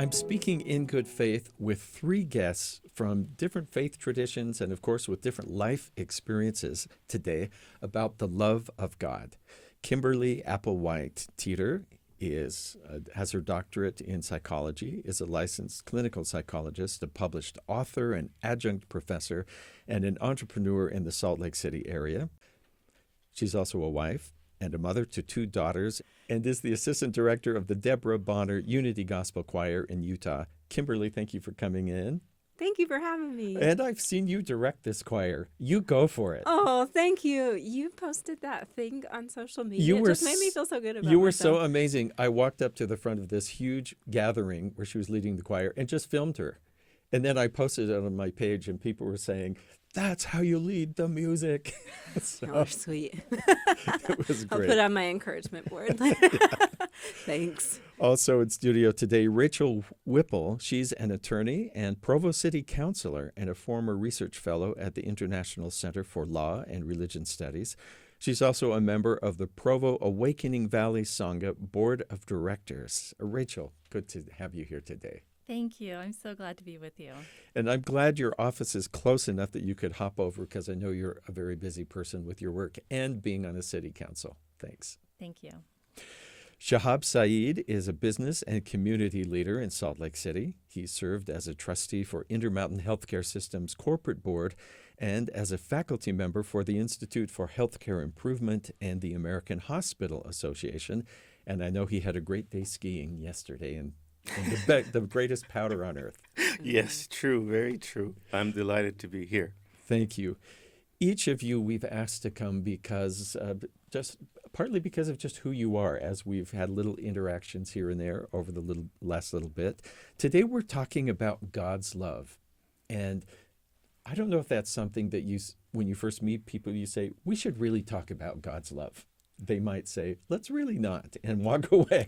I'm speaking in good faith with three guests from different faith traditions and, of course, with different life experiences today about the love of God. Kimberly Applewhite Teitter has her doctorate in psychology, is a licensed clinical psychologist, a published author, an adjunct professor, and an entrepreneur in the Salt Lake City area. She's also a wife and a mother to two daughters, and is the assistant director of the Deborah Bonner Unity Gospel Choir in Utah. Kimberly, thank you for coming in. Thank you for having me. And I've seen you direct this choir. You go for it. Oh, thank you. You posted that thing on social media. It just made me feel so good about myself. You were so amazing. I walked up to the front of this huge gathering where she was leading the choir and just filmed her. And then I posted it on my page, and people were saying, "That's how you lead the music." So, oh, sweet. It was great. I'll put it on my encouragement board. Thanks. Also in studio today, Rachel Whipple. She's an attorney and Provo City Councilor and a former research fellow at the International Center for Law and Religion Studies. She's also a member of the Provo Awakening Valley Sangha Board of Directors. Rachel, good to have you here today. Thank you. I'm so glad to be with you. And I'm glad your office is close enough that you could hop over, because I know you're a very busy person with your work and being on a city council. Thanks. Thank you. Shahab Saeed is a business and community leader in Salt Lake City. He served as a trustee for Intermountain Healthcare System's corporate board and as a faculty member for the Institute for Healthcare Improvement and the American Hospital Association. And I know he had a great day skiing yesterday and the greatest powder on earth. Yes, true, very true. I'm delighted to be here. Thank you. Each of you we've asked to come because partly because of just who you are, as we've had little interactions here and there over the last little bit. Today we're talking about God's love. And I don't know if that's something that when you first meet people, you say, we should really talk about God's love. They might say, let's really not, and walk away.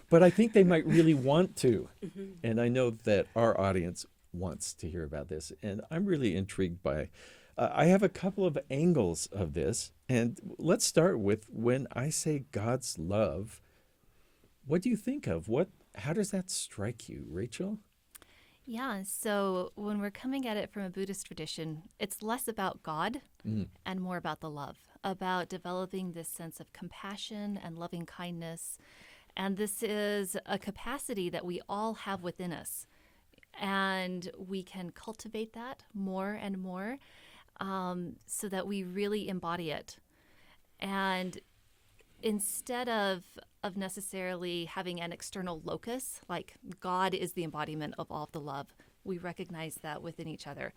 But I think they might really want to. Mm-hmm. And I know that our audience wants to hear about this. And I'm really intrigued by I have a couple of angles of this. And let's start with, when I say God's love, what do you think of? How does that strike you, Rachel? Yeah, so when we're coming at it from a Buddhist tradition, it's less about God and more about the love, about developing this sense of compassion and loving kindness. And this is a capacity that we all have within us. And we can cultivate that more and more so that we really embody it. And instead of necessarily having an external locus, like God is the embodiment of all of the love, we recognize that within each other.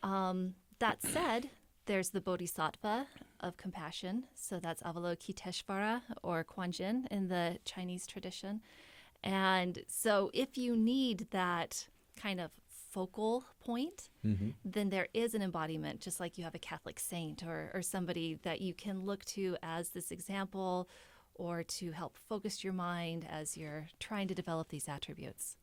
That said, there's the bodhisattva of compassion. So that's Avalokiteshvara or Kuan-Yin in the Chinese tradition. And so if you need that kind of focal point, then there is an embodiment, just like you have a Catholic saint or somebody that you can look to as this example or to help focus your mind as you're trying to develop these attributes.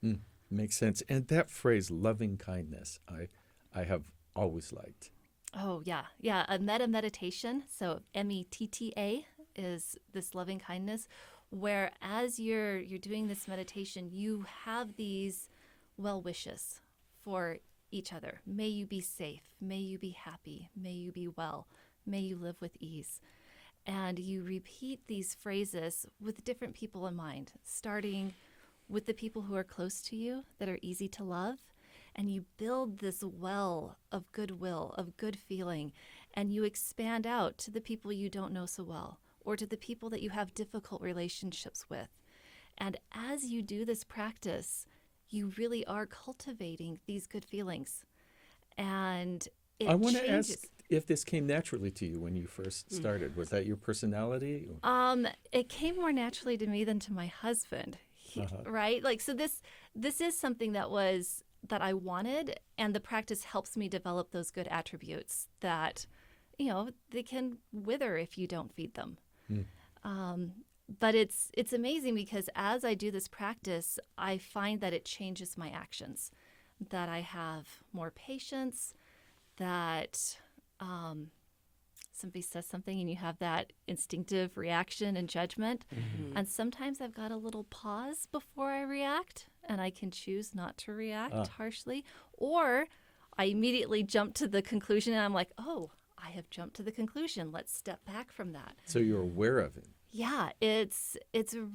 Makes sense. And that phrase, loving kindness, I have always liked. Oh, yeah. Yeah, a metta meditation, so METTA is this loving kindness, where as you're doing this meditation, you have these well wishes for each other. May you be safe. May you be happy. May you be well. May you live with ease. And you repeat these phrases with different people in mind, starting with the people who are close to you that are easy to love. And you build this well of goodwill, of good feeling, and you expand out to the people you don't know so well, or to the people that you have difficult relationships with. And as you do this practice, you really are cultivating these good feelings. And I want to ask if this came naturally to you when you first started. Was that your personality? It came more naturally to me than to my husband, right? Like, so this is something that I wanted, and the practice helps me develop those good attributes that, they can wither if you don't feed them. But it's amazing because as I do this practice, I find that it changes my actions, that I have more patience, that somebody says something and you have that instinctive reaction and judgment. Mm-hmm. And sometimes I've got a little pause before I react, and I can choose not to react harshly. Or I immediately jump to the conclusion and I'm like, oh, I have jumped to the conclusion. Let's step back from that. So you're aware of it. Yeah, it's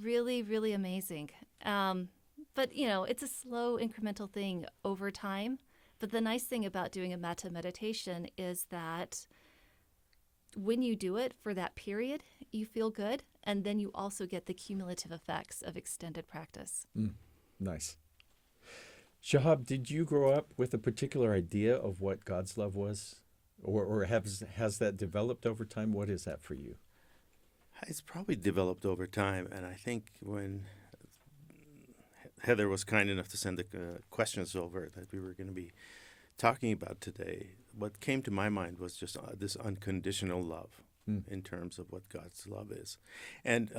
really, really amazing. But, it's a slow, incremental thing over time. But the nice thing about doing a metta meditation is that when you do it for that period, you feel good. And then you also get the cumulative effects of extended practice. Nice. Shahab, did you grow up with a particular idea of what God's love was? Or has that developed over time? What is that for you? It's probably developed over time. And I think when Heather was kind enough to send the questions over that we were going to be talking about today, what came to my mind was just this unconditional love in terms of what God's love is. And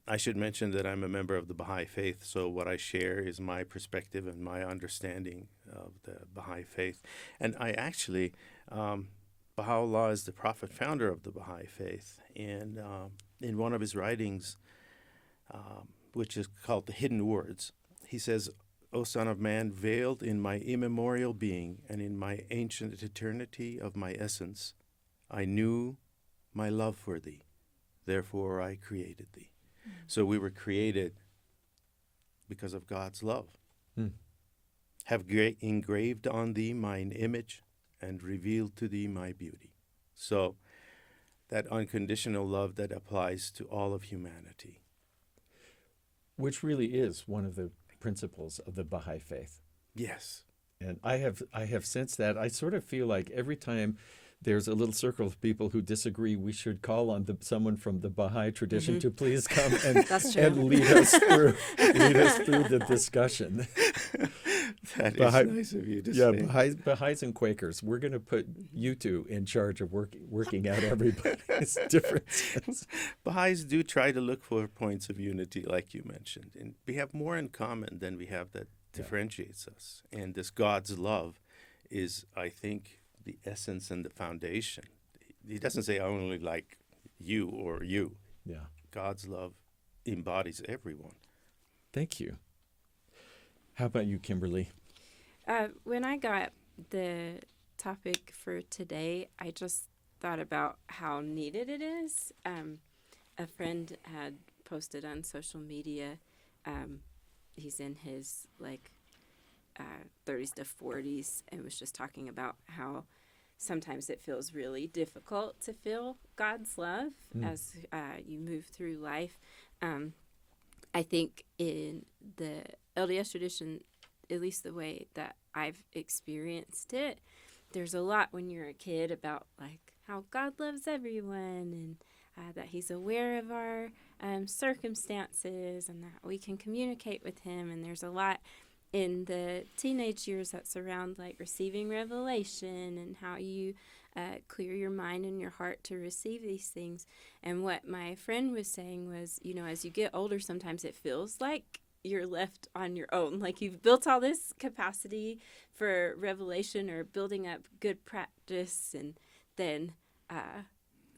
I should mention that I'm a member of the Baha'i faith, so what I share is my perspective and my understanding of the Baha'i faith. And I actually, Baha'u'llah is the prophet founder of the Baha'i faith, and in one of his writings, which is called The Hidden Words, he says, "O Son of Man, veiled in my immemorial being and in my ancient eternity of my essence, I knew my love for thee, therefore I created thee." So we were created because of God's love. Have engraved on thee mine image and revealed to thee my beauty. So that unconditional love that applies to all of humanity. Which really is one of the principles of the Baha'i faith. Yes. And I have sensed that. I sort of feel like every time there's a little circle of people who disagree, we should call on someone from the Baha'i tradition to please come and lead us through the discussion. That is nice of you to say. Baha'is and Quakers, we're going to put you two in charge of working out everybody's differences. Baha'is do try to look for points of unity, like you mentioned. And we have more in common than we have that differentiates us. And this God's love is, I think, the essence and the foundation. He doesn't say, I only like you or you. Yeah. God's love embodies everyone. Thank you. How about you, Kimberly? When I got the topic for today, I just thought about how needed it is. A friend had posted on social media, he's in his 30s to 40s, and was just talking about how sometimes it feels really difficult to feel God's love as you move through life. I think in the LDS tradition, at least the way that I've experienced it, there's a lot when you're a kid about how God loves everyone, and that he's aware of our circumstances, and that we can communicate with him. And there's a lot in the teenage years that surround receiving revelation and how you clear your mind and your heart to receive these things. And what my friend was saying was, as you get older, sometimes it feels like you're left on your own. You've built all this capacity for revelation or building up good practice, and then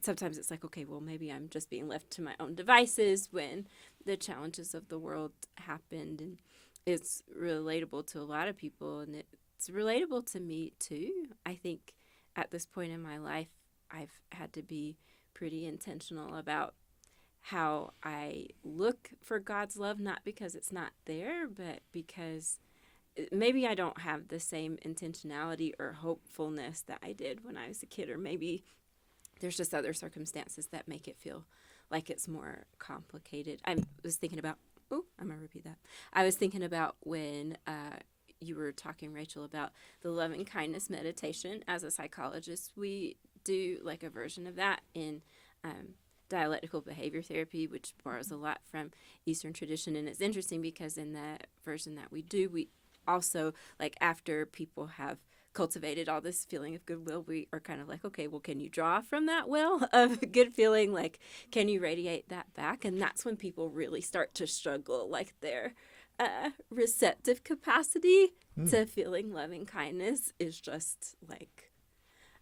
sometimes it's okay, well, maybe I'm just being left to my own devices when the challenges of the world happened. And it's relatable to a lot of people, and it's relatable to me too. I think at this point in my life, I've had to be pretty intentional about how I look for God's love, not because it's not there, but because maybe I don't have the same intentionality or hopefulness that I did when I was a kid, or maybe there's just other circumstances that make it feel like it's more complicated. I was thinking about I was thinking about when you were talking, Rachel, about the loving kindness meditation. As a psychologist, we do a version of that in dialectical behavior therapy, which borrows a lot from Eastern tradition. And it's interesting because in the version that we do, we also, after people have cultivated all this feeling of goodwill, we are kind of okay, well, can you draw from that well of good feeling? Can you radiate that back? And that's when people really start to struggle, their receptive capacity to feeling loving kindness is just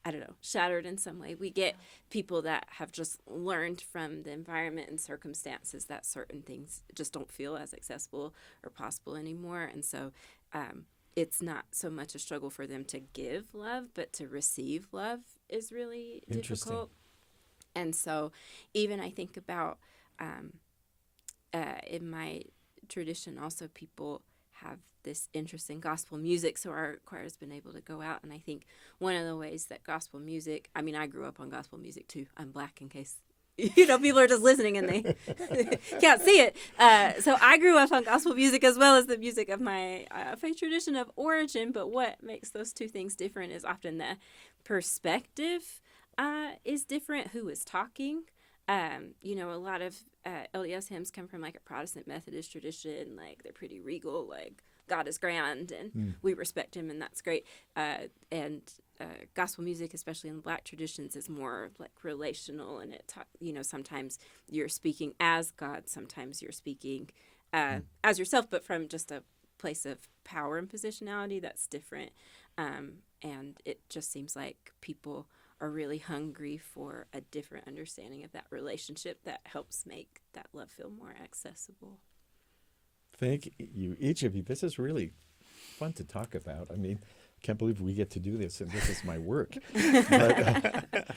I don't know, shattered in some way. We get people that have just learned from the environment and circumstances that certain things just don't feel as accessible or possible anymore. And so it's not so much a struggle for them to give love, but to receive love is really difficult. And so even I think about in my tradition also, people have this interest in gospel music, so our choir has been able to go out. And I think one of the ways that gospel music, I mean, I grew up on gospel music too. I'm Black, in case people are just listening and they can't see it. So I grew up on gospel music as well as the music of my faith tradition of origin. But what makes those two things different is often the perspective is different. Who is talking? A lot of LDS hymns come from like a Protestant Methodist tradition. Like, they're pretty regal, like God is grand and we respect him, and that's great. And gospel music, especially in the Black traditions, is more like relational, and sometimes you're speaking as God, sometimes you're speaking as yourself, but from just a place of power and positionality that's different. And it just seems like people are really hungry for a different understanding of that relationship that helps make that love feel more accessible. Thank you, each of you. This is really fun to talk about. I mean, I can't believe we get to do this, and this is my work. But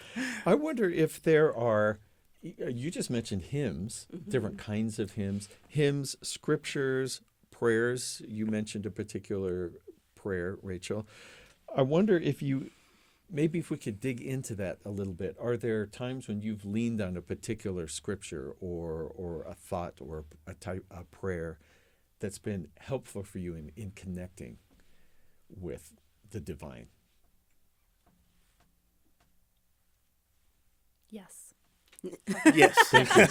I wonder if there are, you just mentioned hymns, different kinds of hymns, scriptures, prayers. You mentioned a particular prayer, Rachel. I wonder if we could dig into that a little bit. Are there times when you've leaned on a particular scripture or a thought or a prayer that's been helpful for you in connecting with the divine? Yes. Yes. Thank you.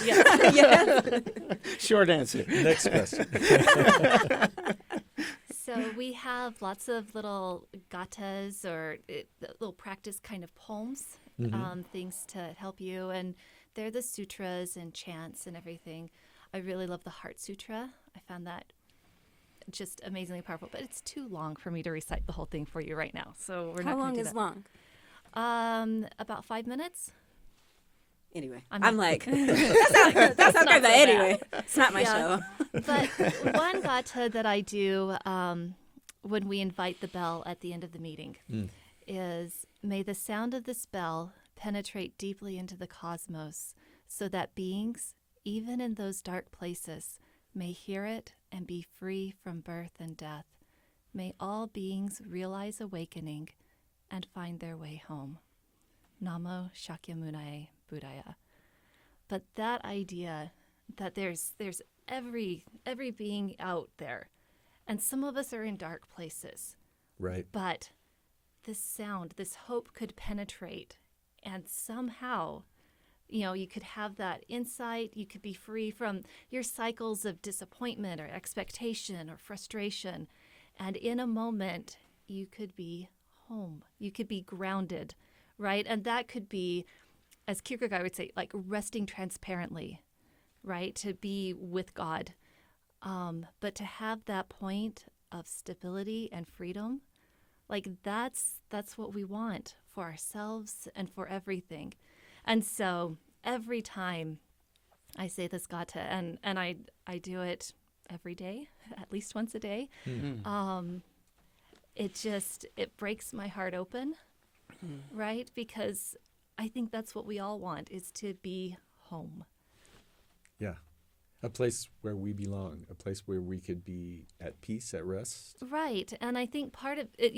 Yes. Short answer. Next question. So we have lots of little gathas or little practice kind of poems, things to help you. And they're the sutras and chants and everything. I really love the Heart Sutra. I found that just amazingly powerful, but it's too long for me to recite the whole thing for you right now. So we're How not long going to is do long? that. About 5 minutes. Anyway, I'm I'm like, that's not great, but anyway, it's not my show. But one gatha that I do when we invite the bell at the end of the meeting is, may the sound of this bell penetrate deeply into the cosmos so that beings, even in those dark places, may hear it and be free from birth and death. May all beings realize awakening and find their way home. Namo Shakyamunae Buddhaya. But that idea that there's every being out there, and some of us are in dark places. Right. But this sound, this hope could penetrate, and somehow, you could have that insight. You could be free from your cycles of disappointment or expectation or frustration. And in a moment, you could be home. You could be grounded, right? And that could be, as Kierkegaard would say, like resting transparently, right? To be with God. But to have that point of stability and freedom, like that's what we want for ourselves and for everything. And so every time I say this gatha, and I do it every day, at least once a day, it breaks my heart open, right? Because I think that's what we all want, is to be home. Yeah. A place where we belong, a place where we could be at peace, at rest. Right. And I think part of it,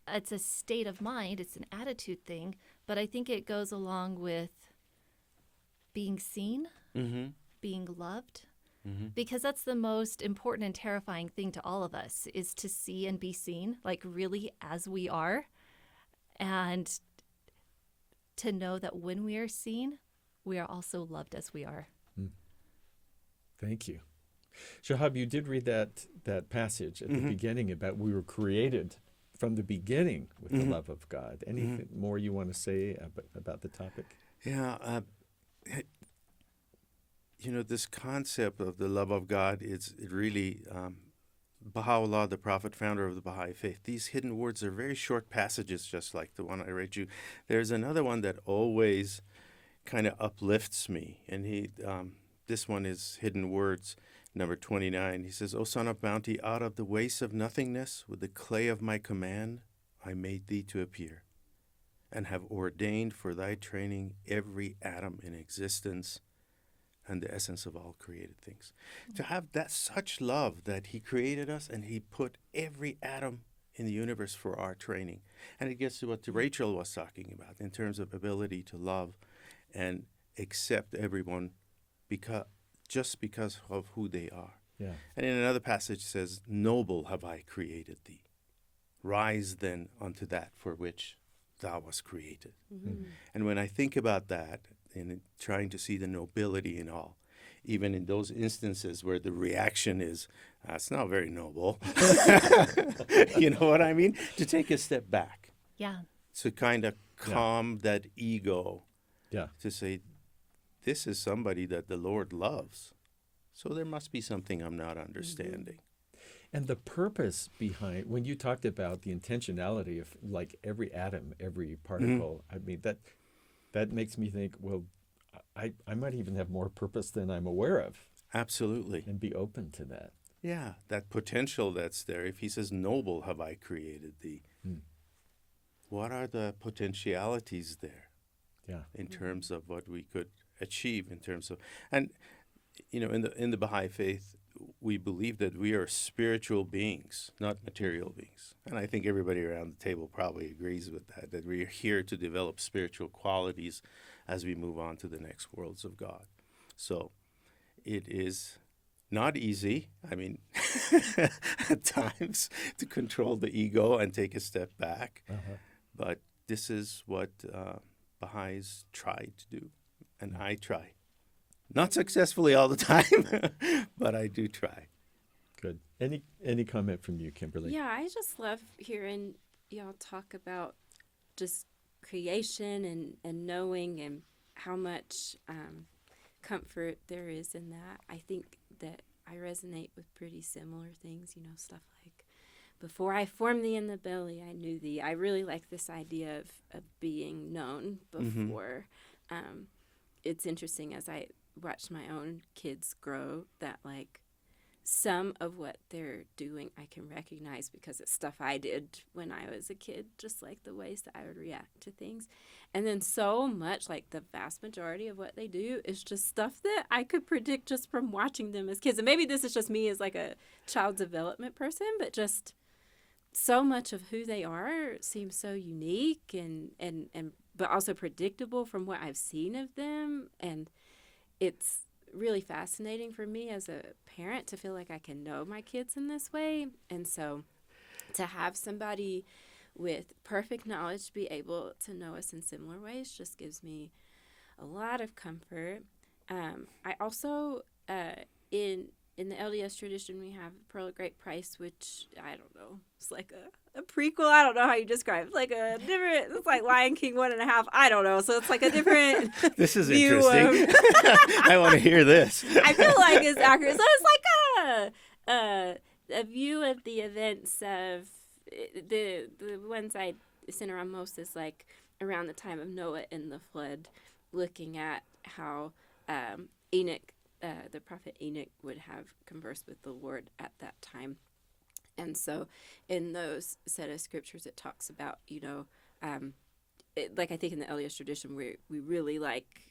it's a state of mind, it's an attitude thing, but I think it goes along with being seen, being loved, because that's the most important and terrifying thing to all of us, is to see and be seen, like really as we are, and to know that when we are seen, we are also loved as we are. Thank you. Shahab, you did read that passage at the beginning about we were created from the beginning with the love of God. Anything more you want to say about the topic? Yeah. This concept of the love of God, it really, Baha'u'llah, the prophet, founder of the Baha'i faith, these hidden words are very short passages, just like the one I read you. There's another one that always kind of uplifts me, and this one is Hidden Words, number 29. He says, O son of bounty, out of the waste of nothingness, with the clay of my command, I made thee to appear, and have ordained for thy training every atom in existence and the essence of all created things. To have that such love that he created us and he put every atom in the universe for our training. And it gets to what Rachel was talking about in terms of ability to love and accept everyone just because of who they are. Yeah. And in another passage it says, Noble have I created thee. Rise then unto that for which thou wast created. Mm-hmm. And when I think about that, and trying to see the nobility in all, even in those instances where the reaction is, that's not very noble. You know what I mean? To take a step back. Yeah. To kind of calm that ego. Yeah. To say, this is somebody that the Lord loves. So there must be something I'm not understanding. And the purpose behind, when you talked about the intentionality of like every atom, every particle, I mean, that makes me think, well, I might even have more purpose than I'm aware of. Absolutely. And be open to that. Yeah, that potential that's there. If he says, Noble have I created thee, what are the potentialities there? Yeah. In terms of what we could achieve in terms of, and you know, in the Baha'i faith, we believe that we are spiritual beings, not material beings. And I think everybody around the table probably agrees with that we are here to develop spiritual qualities as we move on to the next worlds of God. So it is not easy, I mean, at times, to control the ego and take a step back. But this is what Baha'is try to do, and I try. Not successfully all the time, but I do try. Good. Any comment from you, Kimberly? Yeah, I just love hearing y'all talk about just creation and knowing and how much comfort there is in that. I think that I resonate with pretty similar things, you know, stuff like, before I formed thee in the belly, I knew thee. I really like this idea of being known before. It's interesting as I watch my own kids grow that, like, some of what they're doing I can recognize because it's stuff I did when I was a kid, just like the ways that I would react to things. And then so much, like the vast majority of what they do is just stuff that I could predict just from watching them as kids. And maybe this is just me as like a child development person, but just so much of who they are seems so unique and but also predictable from what I've seen of them. And it's really fascinating for me as a parent to feel like I can know my kids in this way. And so to have somebody with perfect knowledge be able to know us in similar ways just gives me a lot of comfort. I also, in the LDS tradition, we have Pearl of Great Price, which, I don't know, it's like a prequel. I don't know how you describe it. It's like a different, it's like Lion King 1.5. I don't know. So it's like a different This is view interesting. I want to hear this. I feel like it's accurate. So it's like a view of the events of the ones I center on most is like around the time of Noah and the flood, looking at how Enoch, the prophet Enoch, would have conversed with the Lord at that time. And so in those set of scriptures, it talks about, you know, like I think in the LDS tradition, we really like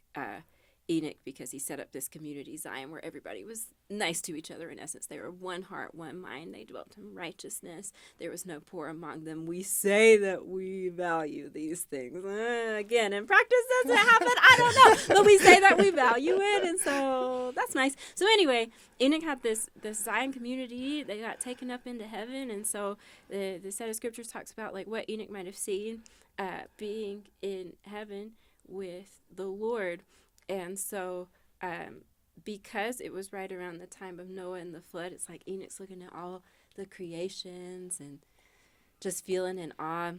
Enoch because he set up this community, Zion, where everybody was nice to each other. In essence, they were one heart, one mind. They dwelt in righteousness. There was no poor among them. We say that we value these things. Again, in practice, does it happen? I don't know. But we say that we value it, and so that's nice. So anyway, Enoch had this Zion community. They got taken up into heaven, and so the set of scriptures talks about like what Enoch might have seen being in heaven with the Lord. And so because it was right around the time of Noah and the flood, it's like Enoch's looking at all the creations and just feeling in awe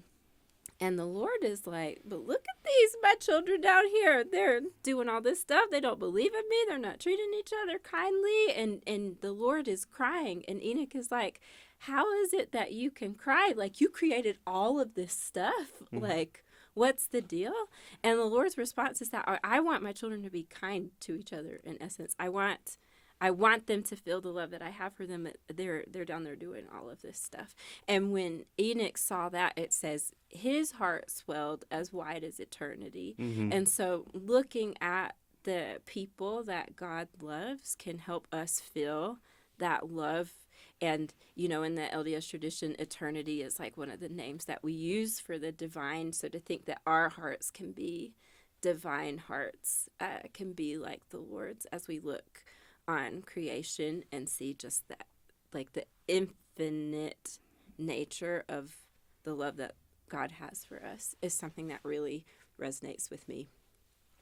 And the Lord is like, but look at these, my children down here. They're doing all this stuff. They don't believe in me. They're not treating each other kindly. And the Lord is crying. And Enoch is like, how is it that you can cry? Like, you created all of this stuff. Like, what's the deal? And the Lord's response is that I want my children to be kind to each other, in essence. I want them to feel the love that I have for them. They're down there doing all of this stuff. And when Enoch saw that, it says his heart swelled as wide as eternity. And so looking at the people that God loves can help us feel that love. And, you know, in the LDS tradition, eternity is like one of the names that we use for the divine. So to think that our hearts can be divine hearts, can be like the Lord's, as we look on creation and see just that, like the infinite nature of the love that God has for us, is something that really resonates with me.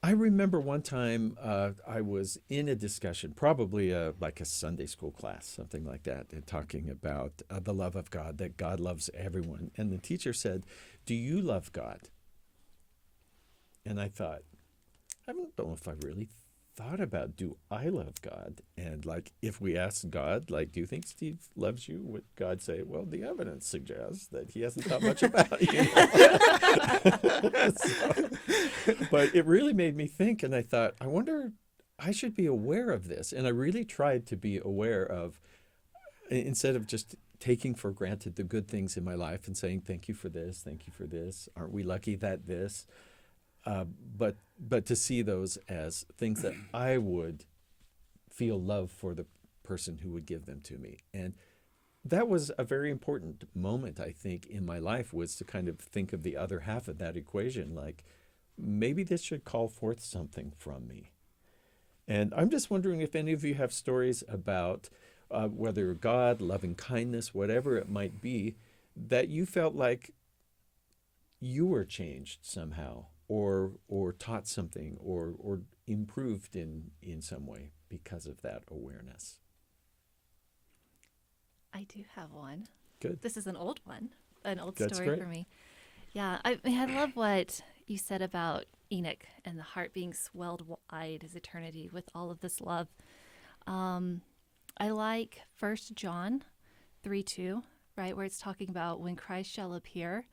I remember one time I was in a discussion, probably like a Sunday school class, something like that, and talking about the love of God, that God loves everyone. And the teacher said, "Do you love God?" And I thought, I don't know if I really thought about, do I love God? And like, if we ask God, like, do you think Steve loves you? Would God say, well, the evidence suggests that he hasn't thought much about you. But it really made me think, and I thought, I wonder, I should be aware of this. And I really tried to be aware of, instead of just taking for granted the good things in my life and saying, thank you for this, aren't we lucky that this? But to see those as things that I would feel love for the person who would give them to me. And that was a very important moment, I think, in my life, was to kind of think of the other half of that equation, like, maybe this should call forth something from me. And I'm just wondering if any of you have stories about whether God, loving kindness, whatever it might be, that you felt like you were changed somehow, or taught something, or improved in some way because of that awareness. I do have one. Good. This is an old one, an old That's story great. for me. Yeah, I love what you said about Enoch and the heart being swelled wide as eternity with all of this love. I like 1 John 3:2, right, where it's talking about when Christ shall appear,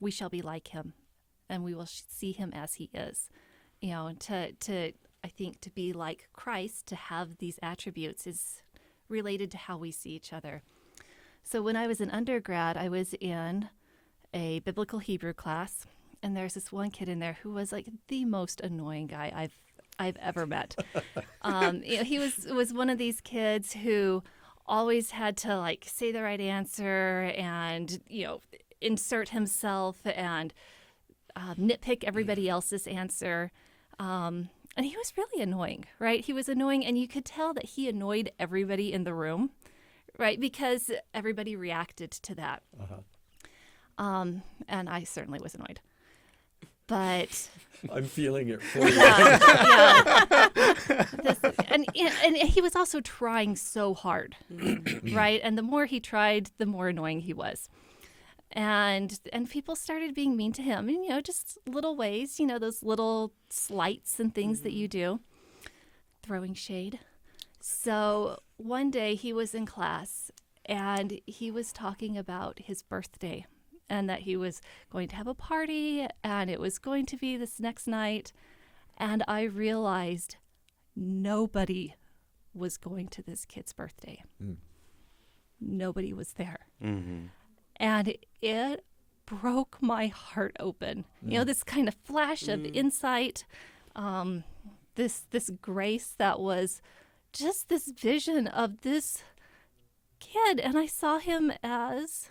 we shall be like him, and we will see him as he is. You know, to I think to be like Christ, to have these attributes, is related to how we see each other. So when I was an undergrad, I was in a biblical Hebrew class, and there's this one kid in there who was like the most annoying guy I've ever met. You know, he was one of these kids who always had to like say the right answer and, you know, insert himself and nitpick everybody else's answer. And he was really annoying, right? He was annoying, and you could tell that he annoyed everybody in the room, right? Because everybody reacted to that. And I certainly was annoyed. But I'm feeling it for you. And he was also trying so hard, right? And the more he tried, the more annoying he was. And people started being mean to him, and, you know, just little ways, you know, those little slights and things that you do, throwing shade. So one day he was in class, and he was talking about his birthday, and that he was going to have a party, and it was going to be this next night. And I realized nobody was going to this kid's birthday. Nobody was there. And it broke my heart open. You know, this kind of flash of insight, this grace that was just this vision of this kid. And I saw him as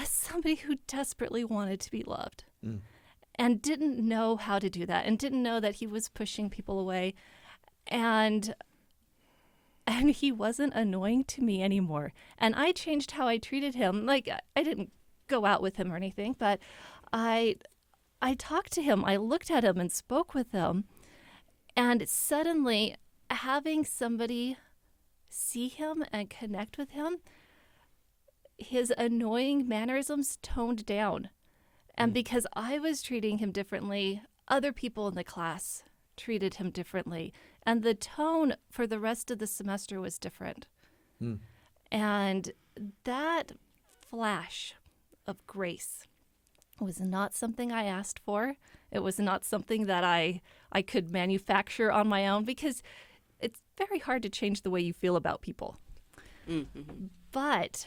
somebody who desperately wanted to be loved and didn't know how to do that, and didn't know that he was pushing people away. And he wasn't annoying to me anymore. And I changed how I treated him. Like, I didn't go out with him or anything, but I talked to him. I looked at him and spoke with him. And suddenly, having somebody see him and connect with him, his annoying mannerisms toned down. And because I was treating him differently, other people in the class treated him differently. And the tone for the rest of the semester was different. And that flash of grace was not something I asked for. It was not something that I could manufacture on my own, because it's very hard to change the way you feel about people. But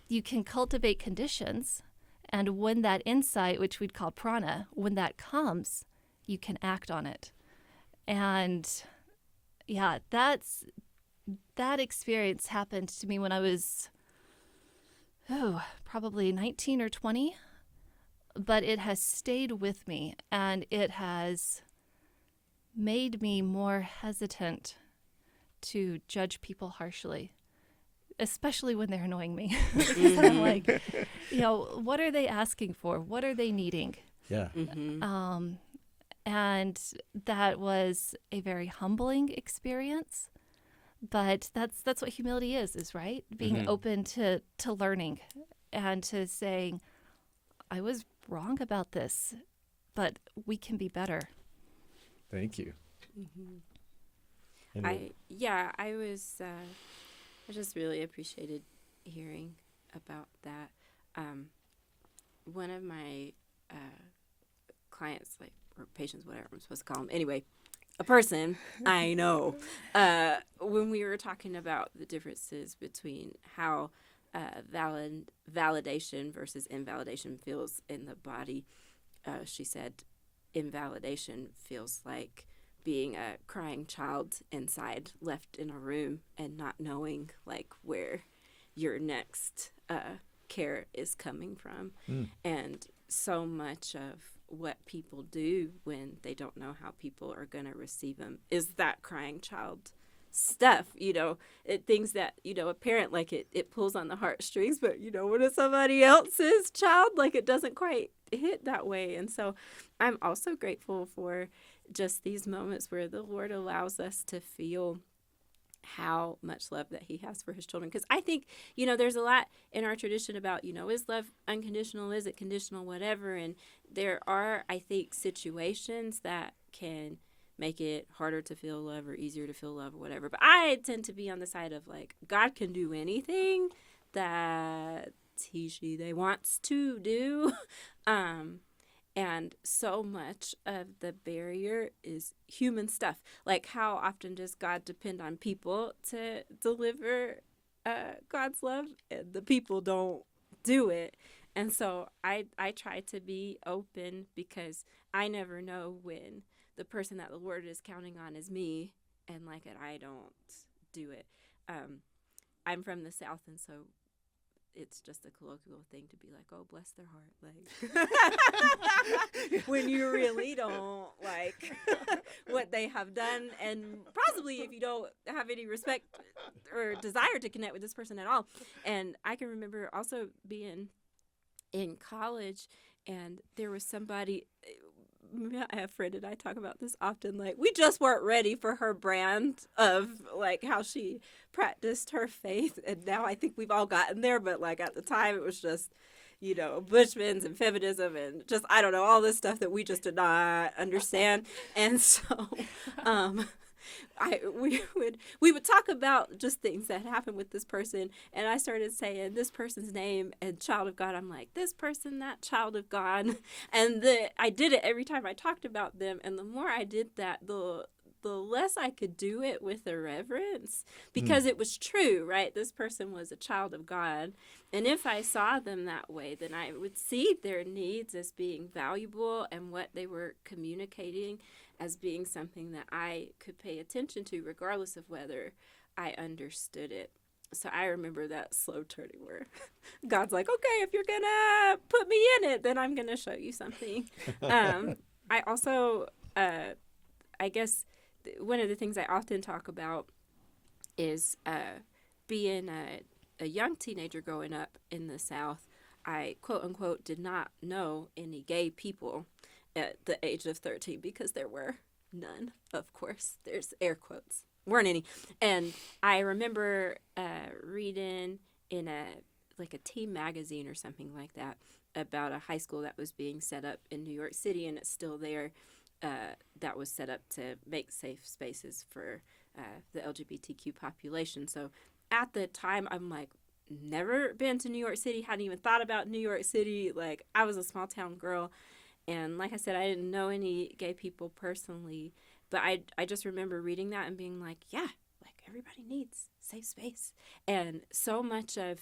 you can cultivate conditions, and when that insight, which we'd call prana, when that comes, you can act on it. And yeah, that experience happened to me when I was probably 19 or 20, but it has stayed with me, and it has made me more hesitant to judge people harshly, especially when they're annoying me. I'm like, what are they asking for? What are they needing? Yeah. And that was a very humbling experience. But that's what humility is, right? Being open to learning and to saying, I was wrong about this, but we can be better. Thank you. I just really appreciated hearing about that. One of my clients, or patients, whatever I'm supposed to call them, anyway, a person I know, when we were talking about the differences between how validation versus invalidation feels in the body, she said invalidation feels like being a crying child inside, left in a room and not knowing where your next care is coming from. And so much of what people do when they don't know how people are going to receive them is that crying child stuff, things that, a parent, it pulls on the heartstrings, but, when it's somebody else's child, it doesn't quite hit that way. And so I'm also grateful for just these moments where the Lord allows us to feel how much love that he has for his children. Because I think, there's a lot in our tradition about, is love unconditional? Is it conditional? Whatever. And there are, I think, situations that can make it harder to feel love or easier to feel love or whatever. But I tend to be on the side of God can do anything that they wants to do. And so much of the barrier is human stuff. How often does God depend on people to deliver God's love? And the people don't do it. And so I try to be open, because I never know when the person that the Lord is counting on is me, and I don't do it. I'm from the South, and so it's just a colloquial thing to be oh, bless their heart, when you really don't like what they have done, and possibly if you don't have any respect or desire to connect with this person at all. And I can remember also being in college, and there was somebody, I have a friend and I talk about this often, we just weren't ready for her brand of how she practiced her faith, and now I think we've all gotten there, but at the time it was just Bushmans and feminism and just I don't know, all this stuff that we just did not understand. And so we would talk about just things that happened with this person, and I started saying this person's name and child of God. I'm like, this person, that child of God, and I did it every time I talked about them. And the more I did that, the less I could do it with irreverence, because it was true, right? This person was a child of God, and if I saw them that way, then I would see their needs as being valuable and what they were communicating as being something that I could pay attention to, regardless of whether I understood it. So I remember that slow turning where God's like, okay, if you're going to put me in it, then I'm going to show you something. I also, I guess one of the things I often talk about is being a young teenager growing up in the South. I, quote unquote, did not know any gay people at the age of 13, because there were none, of course. There's air quotes. Weren't any. And I remember reading in a like a teen magazine or something like that about a high school that was being set up in New York City, and it's still there, that was set up to make safe spaces for the LGBTQ population. So at the time, I'm like, never been to New York City, hadn't even thought about New York City. Like, I was a small town girl, and like I said, I didn't know any gay people personally, but I just remember reading that and being like, yeah, like everybody needs safe space. And so much of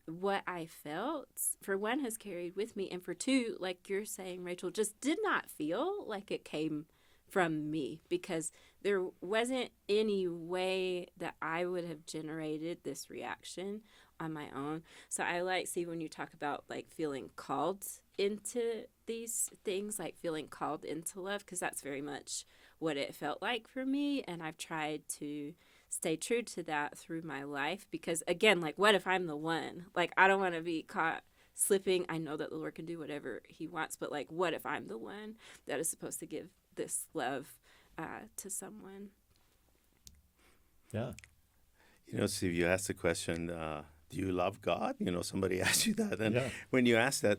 what I felt, for one, has carried with me, and for two, like you're saying, Rachel, just did not feel like it came from me, because there wasn't any way that I would have generated this reaction on my own. So I like, see, when you talk about like feeling called into these things, like feeling called into love, because that's very much what it felt like for me. And I've tried to stay true to that through my life, because again, like, what if I'm the one? Like, I don't want to be caught slipping. I know that the Lord can do whatever he wants, but like, what if I'm the one that is supposed to give this love to someone? Yeah. You know, Steve, you asked the question, do you love God? You know, somebody asked you that. And Yeah. when you asked that,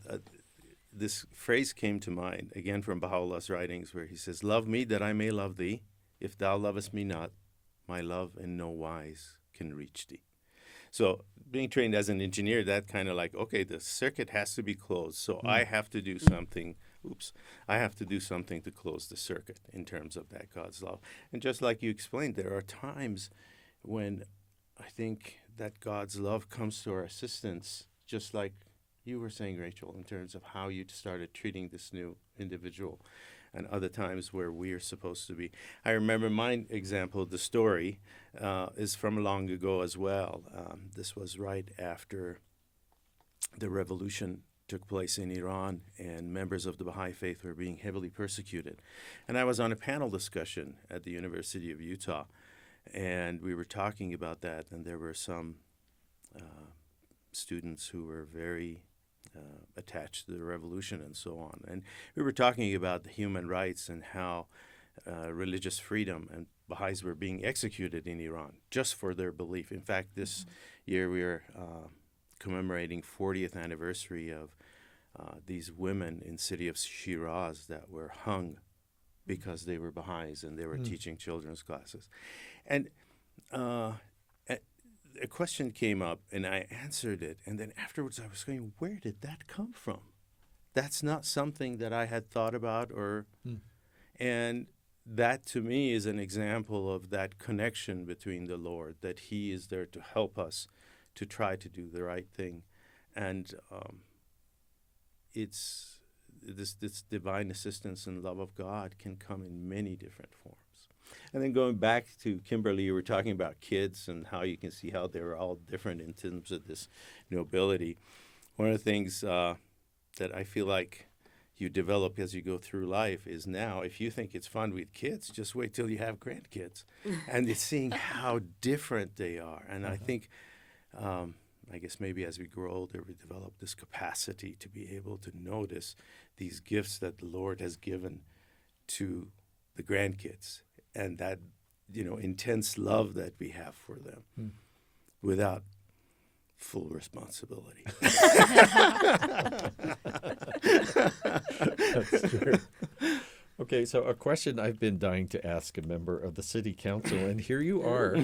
this phrase came to mind, again from Baha'u'llah's writings, where he says, love me that I may love thee. If thou lovest me not, my love in no wise can reach thee. So being trained as an engineer, that kind of like, okay, the circuit has to be closed. So I have to do something. I have to do something to close the circuit in terms of that God's love. And just like you explained, there are times when I think that God's love comes to our assistance, just like you were saying, Rachel, in terms of how you started treating this new individual, and other times where we are supposed to be. I remember my example, the story, is from long ago as well. This was right after the revolution took place in Iran, and members of the Baha'i faith were being heavily persecuted. And I was on a panel discussion at the University of Utah, and we were talking about that, and there were some students who were very attached to the revolution and so on. And we were talking about the human rights and how religious freedom, and Baha'is were being executed in Iran just for their belief. In fact, this year we are commemorating 40th anniversary of these women in city of Shiraz that were hung because they were Baha'is and they were teaching children's classes. And a question came up, and I answered it. And then afterwards I was going, where did that come from? That's not something that I had thought about. And that to me is an example of that connection between the Lord, that he is there to help us to try to do the right thing. And it's this divine assistance and love of God can come in many different forms. And then going back to Kimberly, you were talking about kids and how you can see how they were all different in terms of this nobility. One of the things that I feel like you develop as you go through life is, now, if you think it's fun with kids, just wait till you have grandkids. And it's seeing how different they are. And I think, I guess maybe as we grow older, we develop this capacity to be able to notice these gifts that the Lord has given to the grandkids, and that, you know, intense love that we have for them without full responsibility. That's true. Okay, so a question I've been dying to ask a member of the city council, and here you are.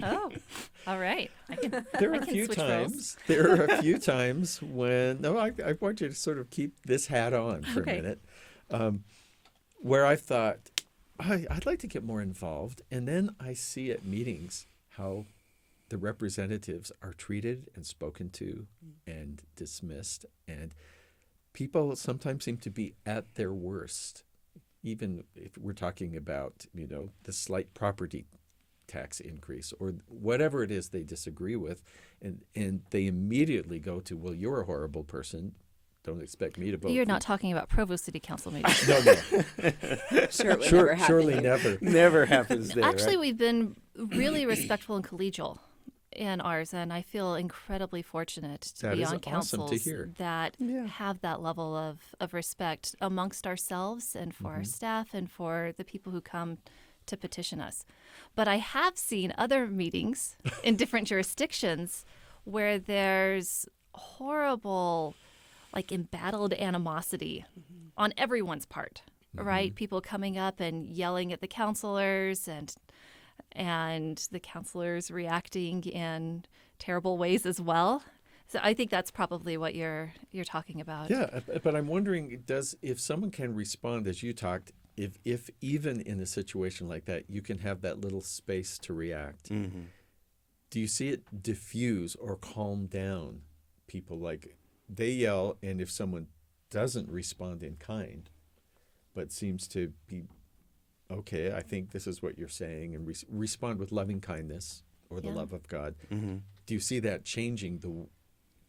Oh, all right. There are I a can few switch times. There are a few times when I want you to sort of keep this hat on for a minute, where I thought I'd like to get more involved, and then I see at meetings how the representatives are treated and spoken to and dismissed, and people sometimes seem to be at their worst. Even if we're talking about, you know, the slight property tax increase or whatever it is they disagree with, and they immediately go to, well, you're a horrible person. Don't expect me to vote. You're not talking about Provo City Council meetings. No. Sure, it would never happen Surely here. never. Never happens there. Actually, right? we've been really respectful and collegial in ours, and I feel incredibly fortunate to That be is on awesome to councils hear. that have that level of respect amongst ourselves and for our staff and for the people who come to petition us. But I have seen other meetings in different jurisdictions where there's horrible, like embattled animosity on everyone's part, right? People coming up and yelling at the counselors and the counselors reacting in terrible ways as well. So I think that's probably what you're talking about. Yeah, but I'm wondering, if someone can respond as you talked, if even in a situation like that, you can have that little space to react. Mm-hmm. Do you see it diffuse or calm down people? Like they yell, and if someone doesn't respond in kind, but seems to be, okay, I think this is what you're saying, and respond with loving kindness or the love of God, do you see that changing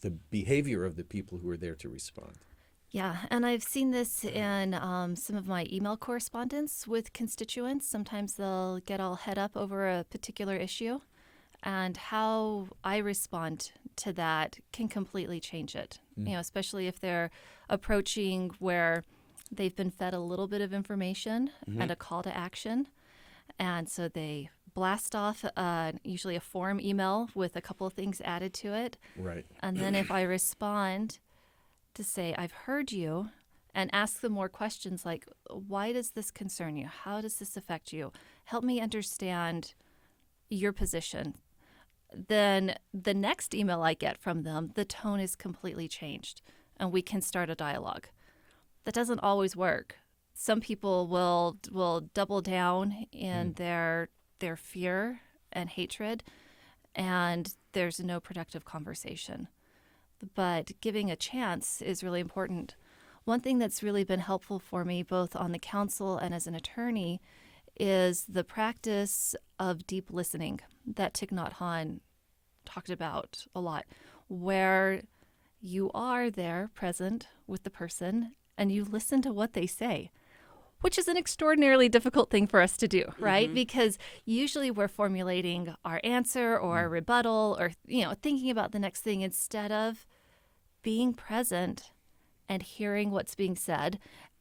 the behavior of the people who are there to respond? Yeah, and I've seen this in some of my email correspondence with constituents. Sometimes they'll get all head up over a particular issue, and how I respond to that can completely change it. You know, especially if they're approaching where they've been fed a little bit of information and a call to action, and so they blast off usually a form email with a couple of things added to it. Right. And then if I respond to say, I've heard you, and ask them more questions like, why does this concern you? How does this affect you? Help me understand your position. Then the next email I get from them, the tone is completely changed, and we can start a dialogue. That doesn't always work. Some people will double down in their fear and hatred, and there's no productive conversation. But giving a chance is really important. One thing that's really been helpful for me, both on the council and as an attorney, is the practice of deep listening that Thich Nhat Hanh talked about a lot, where you are there present with the person and you listen to what they say, which is an extraordinarily difficult thing for us to do, right? Because usually we're formulating our answer or a rebuttal or, thinking about the next thing instead of being present and hearing what's being said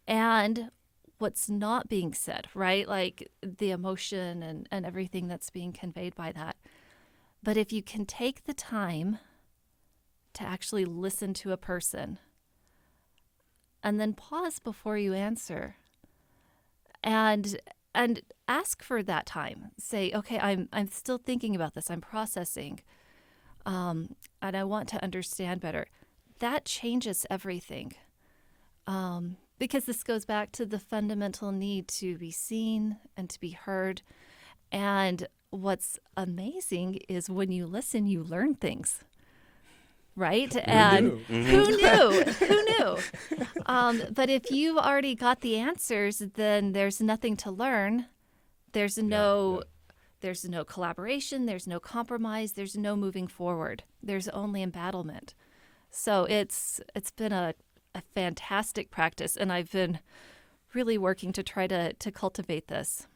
and what's not being said, right? Like the emotion and everything that's being conveyed by that. But if you can take the time to actually listen to a person and then pause before you answer and ask for that time. Say, okay, I'm still thinking about this. I'm processing, and I want to understand better. That changes everything, because this goes back to the fundamental need to be seen and to be heard. And what's amazing is when you listen, you learn things. Right? And who knew? But if you've already got the answers, then there's nothing to learn. There's no collaboration. There's no compromise. There's no moving forward. There's only embattlement. So it's been a fantastic practice, and I've been really working to try to cultivate this.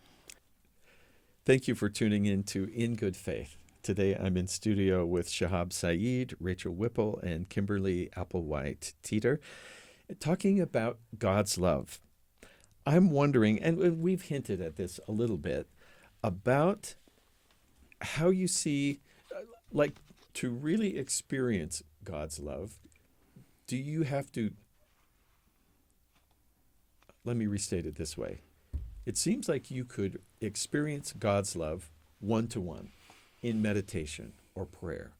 Thank you for tuning in to In Good Faith. Today I'm in studio with Shahab Saeed, Rachel Whipple, and Kimberly Applewhite Teitter, talking about God's love. I'm wondering, and we've hinted at this a little bit, about how you see, like, to really experience God's love, do you have to, let me restate it this way. It seems like you could experience God's love one-to-one in meditation or prayer.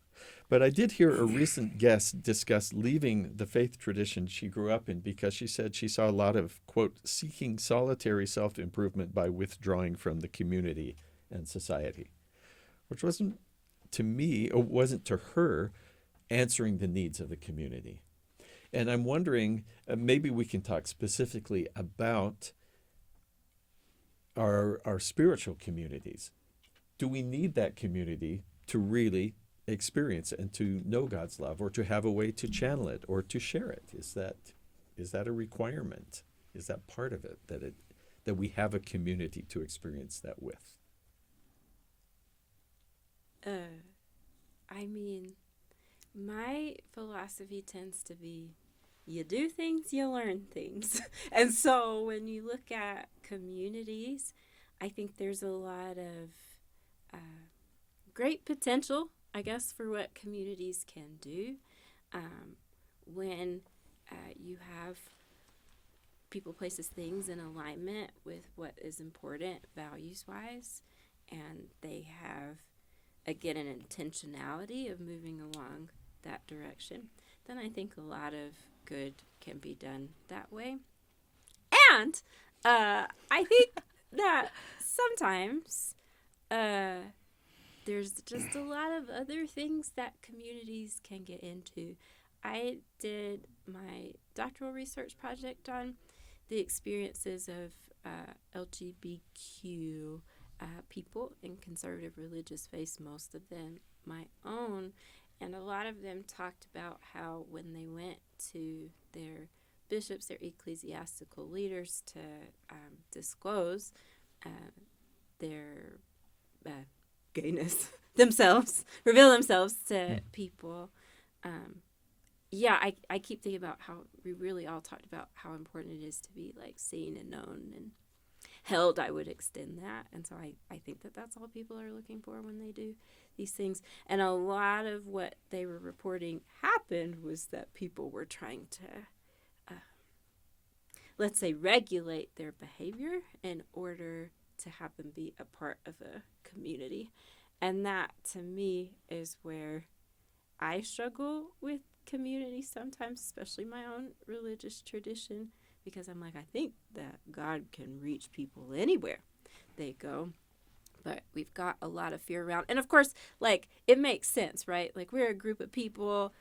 But I did hear a recent guest discuss leaving the faith tradition she grew up in because she said she saw a lot of, quote, seeking solitary self-improvement by withdrawing from the community and society, which wasn't to her answering the needs of the community. And I'm wondering, maybe we can talk specifically about our spiritual communities. Do we need that community to really experience and to know God's love, or to have a way to channel it or to share it? Is that a requirement? Is that part of it, that we have a community to experience that with? I mean, my philosophy tends to be, you do things, you learn things. And so when you look at communities, I think there's a lot of great potential I guess, for what communities can do when you have people, places, things in alignment with what is important values-wise, and they have, again, an intentionality of moving along that direction, then I think a lot of good can be done that way. And I think that sometimes there's just a lot of other things that communities can get into. I did my doctoral research project on the experiences of LGBTQ people in conservative religious faiths, most of them my own. And a lot of them talked about how when they went to their bishops, their ecclesiastical leaders, to disclose their gayness themselves, reveal themselves to people. I keep thinking about how we really all talked about how important it is to be like seen and known and held. I would extend that. And so I think that that's all people are looking for when they do these things. And a lot of what they were reporting happened was that people were trying to, let's say, regulate their behavior in order to have them be a part of a community. And that, to me, is where I struggle with community sometimes, especially my own religious tradition, because I'm like, I think that God can reach people anywhere they go. But we've got a lot of fear around. And of course, like, it makes sense, right? Like, we're a group of people.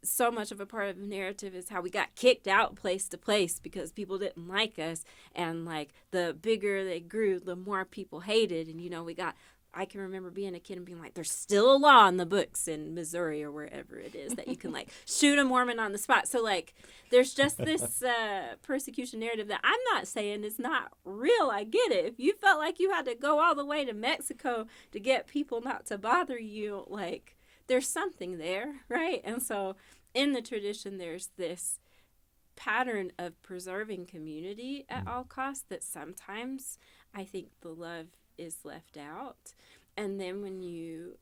So much of a part of the narrative is how we got kicked out place to place because people didn't like us. And, like, the bigger they grew, the more people hated. And, you know, I can remember being a kid and being like, there's still a law in the books in Missouri or wherever it is that you can, like, shoot a Mormon on the spot. So, like, there's just this persecution narrative that I'm not saying is not real. I get it. If you felt like you had to go all the way to Mexico to get people not to bother you, like, there's something there, right? And so in the tradition, there's this pattern of preserving community at all costs that sometimes I think the love is left out. And then when you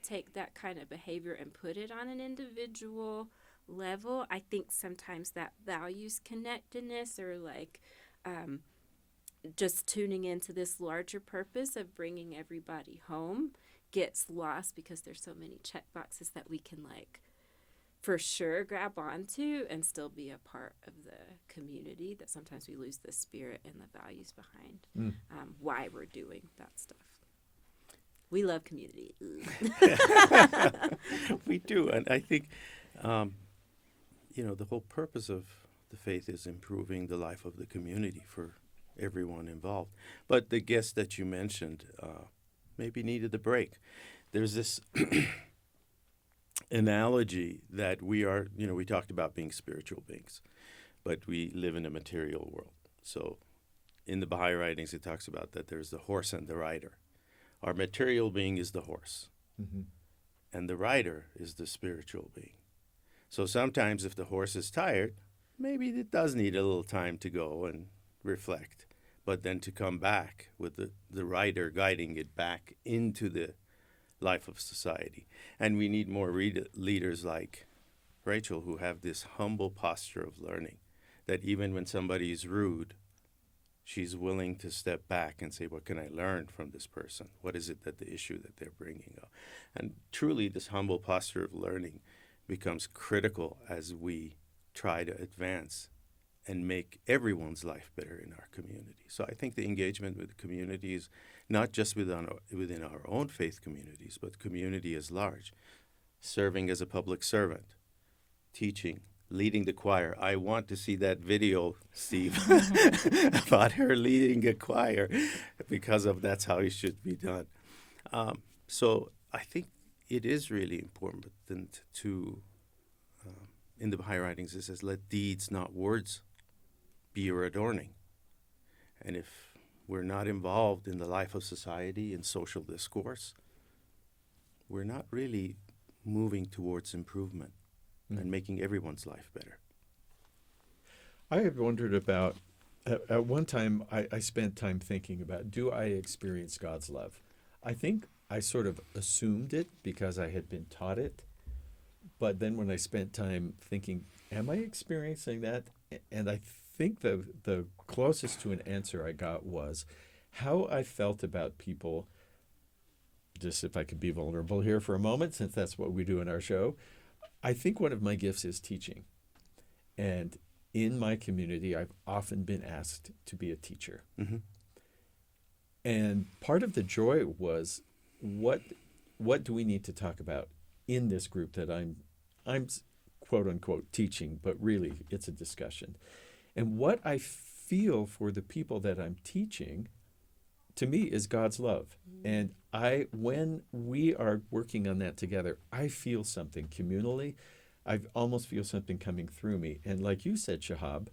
take that kind of behavior and put it on an individual level, I think sometimes that values connectedness or like just tuning into this larger purpose of bringing everybody home gets lost because there's so many check boxes that we can, like, for sure grab onto and still be a part of the community, that sometimes we lose the spirit and the values behind why we're doing that stuff. We love community. We do. And I think, the whole purpose of the faith is improving the life of the community for everyone involved. But the guest that you mentioned maybe needed a break. There's this analogy that we are, we talked about being spiritual beings, but we live in a material world. So in the Baha'i writings, it talks about that there's the horse and the rider. Our material being is the horse, and the rider is the spiritual being. So sometimes if the horse is tired, maybe it does need a little time to go and reflect, but then to come back with the rider guiding it back into the life of society. And we need more leaders like Rachel who have this humble posture of learning, that even when somebody is rude, she's willing to step back and say, what can I learn from this person? What is it that the issue that they're bringing up? And truly this humble posture of learning becomes critical as we try to advance and make everyone's life better in our community. So I think the engagement with the community is not just within our own faith communities, but community as large. Serving as a public servant, teaching, leading the choir. I want to see that video, Steve, about her leading a choir, because that's how it should be done. So I think it is really important to, in the Baha'i writings, it says, let deeds, not words, be your adorning. And if we're not involved in the life of society and social discourse, we're not really moving towards improvement and making everyone's life better. I have wondered about, at one time, I spent time thinking about, do I experience God's love? I think I sort of assumed it because I had been taught it. But then when I spent time thinking, am I experiencing that? And I think the closest to an answer I got was how I felt about people. Just if I could be vulnerable here for a moment, since that's what we do in our show, I think one of my gifts is teaching. And in my community, I've often been asked to be a teacher. Mm-hmm. And part of the joy was, what do we need to talk about in this group that I'm quote unquote teaching, but really it's a discussion. And what I feel for the people that I'm teaching, to me, is God's love. And when we are working on that together, I feel something communally. I almost feel something coming through me. And like you said, Shahab,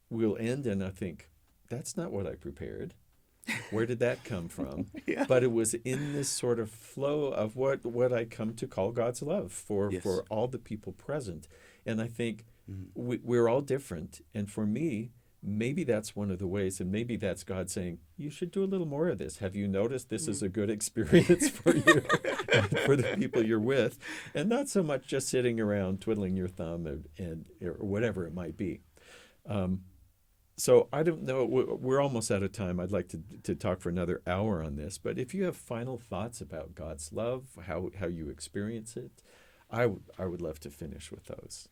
we'll end and I think, that's not what I prepared. Where did that come from? Yeah. But it was in this sort of flow of what I come to call God's love for all the people present. And I think we're all different. And for me, maybe that's one of the ways, and maybe that's God saying, you should do a little more of this. Have you noticed this is a good experience for you and for the people you're with? And not so much just sitting around twiddling your thumb and or whatever it might be. So I don't know. We're almost out of time. I'd like to talk for another hour on this. But if you have final thoughts about God's love, how you experience it, I would love to finish with those.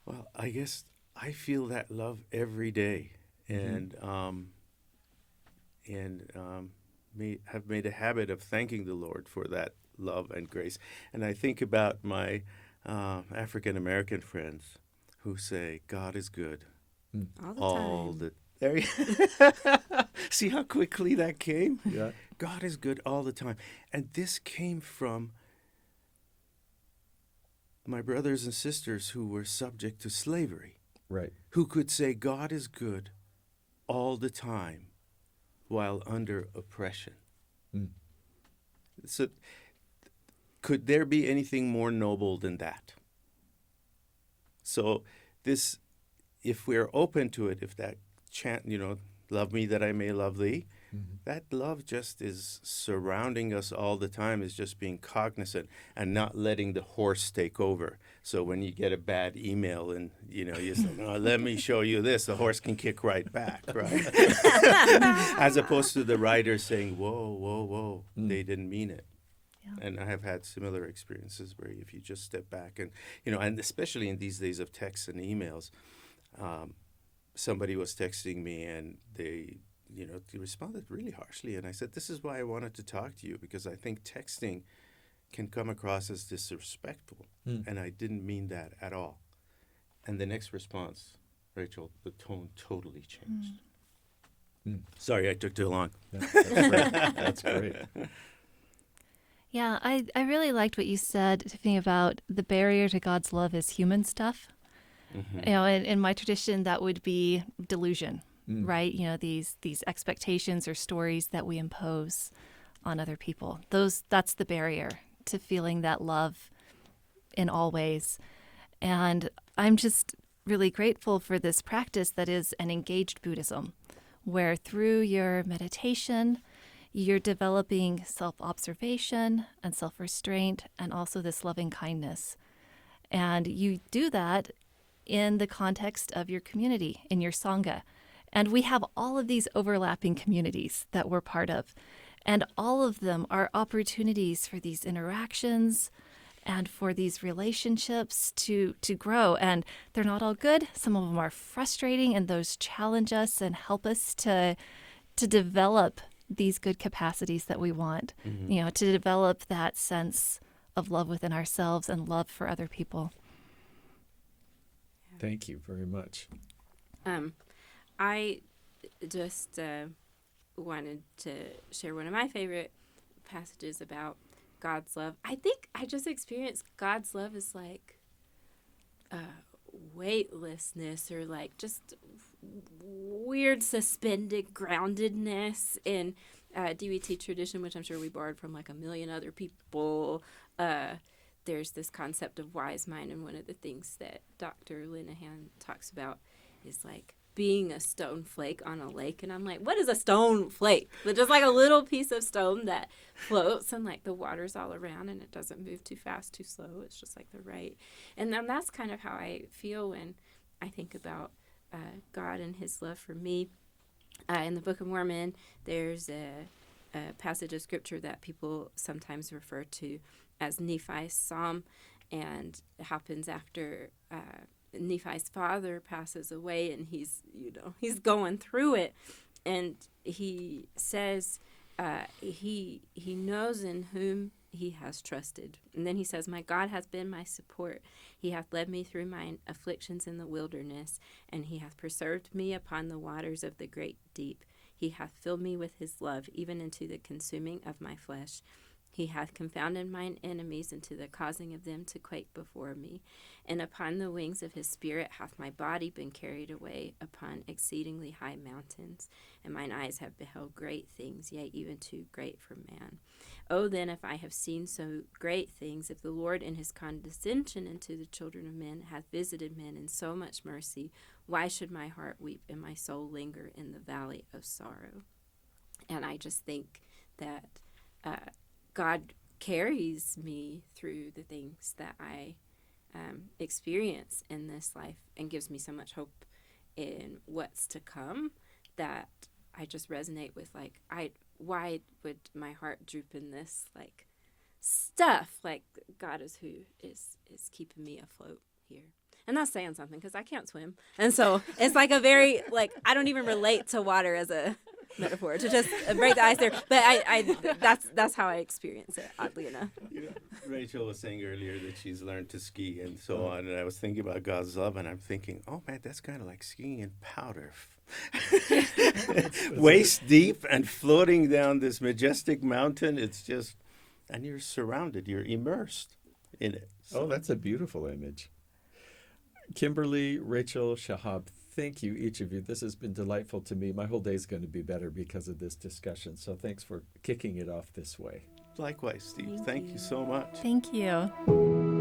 Well, I guess I feel that love every day, and have made a habit of thanking the Lord for that love and grace. And I think about my African American friends who say, God is good All the time. There you see how quickly that came? Yeah. God is good all the time. And this came from my brothers and sisters who were subject to slavery, Right. who could say God is good all the time while under oppression. So could there be anything more noble than that? So this, if we're open to it, if that chant, love me that I may love thee, that love just is surrounding us all the time, is just being cognizant and not letting the horse take over. So when you get a bad email and, you say, oh, let me show you this, the horse can kick right back, right? As opposed to the writer saying, whoa, whoa, whoa, they didn't mean it. Yeah. And I have had similar experiences where if you just step back and, and especially in these days of texts and emails, somebody was texting me and they responded really harshly. And I said, this is why I wanted to talk to you, because I think texting can come across as disrespectful. And I didn't mean that at all. And the next response, Rachel, the tone totally changed. Sorry, I took too long. That's great. That's great. Yeah, I really liked what you said, Tiffany, about the barrier to God's love is human stuff. In my tradition, that would be delusion, right? These expectations or stories that we impose on other people. That's the barrier to feeling that love in all ways. And I'm just really grateful for this practice that is an engaged Buddhism, where through your meditation, you're developing self-observation and self-restraint and also this loving kindness. And you do that in the context of your community, in your Sangha. And we have all of these overlapping communities that we're part of. And all of them are opportunities for these interactions and for these relationships to grow. And they're not all good. Some of them are frustrating, and those challenge us and help us to develop these good capacities that we want, to develop that sense of love within ourselves and love for other people. Thank you very much. I just wanted to share one of my favorite passages about God's love. I think I just experienced God's love as like weightlessness, or like just weird suspended groundedness in DBT tradition, which I'm sure we borrowed from like a million other people. There's this concept of wise mind, and one of the things that Dr. Linehan talks about is like being a stone flake on a lake. And I'm like, what is a stone flake? But just like a little piece of stone that floats and like the water's all around and it doesn't move too fast, too slow. It's just like the right. And then that's kind of how I feel when I think about God and his love for me. In the Book of Mormon, there's a passage of scripture that people sometimes refer to as Nephi's Psalm, and it happens after Nephi's father passes away, and he's going through it, and he says he knows in whom he has trusted. And then he says, my God hath been my support. He hath led me through mine afflictions in the wilderness, and he hath preserved me upon the waters of the great deep. He hath filled me with his love, even into the consuming of my flesh. He hath confounded mine enemies into the causing of them to quake before me. And upon the wings of his spirit hath my body been carried away upon exceedingly high mountains. And mine eyes have beheld great things, yea, even too great for man. Oh, then, if I have seen so great things, if the Lord in his condescension unto the children of men hath visited men in so much mercy, why should my heart weep and my soul linger in the valley of sorrow? And I just think that God carries me through the things that I experience in this life and gives me so much hope in what's to come that I just resonate with, like, why would my heart droop in this, like, stuff? Like, God is who is keeping me afloat here. And that's saying something because I can't swim. And so it's like a very, like, I don't even relate to water as a metaphor to just break the ice there. But I that's how I experience it, oddly enough. Rachel was saying earlier that she's learned to ski and so on, and I was thinking about God's love, and I'm thinking, oh man, that's kind of like skiing in powder. Waist deep and floating down this majestic mountain. It's just, and you're surrounded, you're immersed in it. So. Oh, that's a beautiful image. Kimberly, Rachel, Shahab, thank you, each of you. This has been delightful to me. My whole day is going to be better because of this discussion. So thanks for kicking it off this way. Likewise, Steve. Thank you so much. Thank you.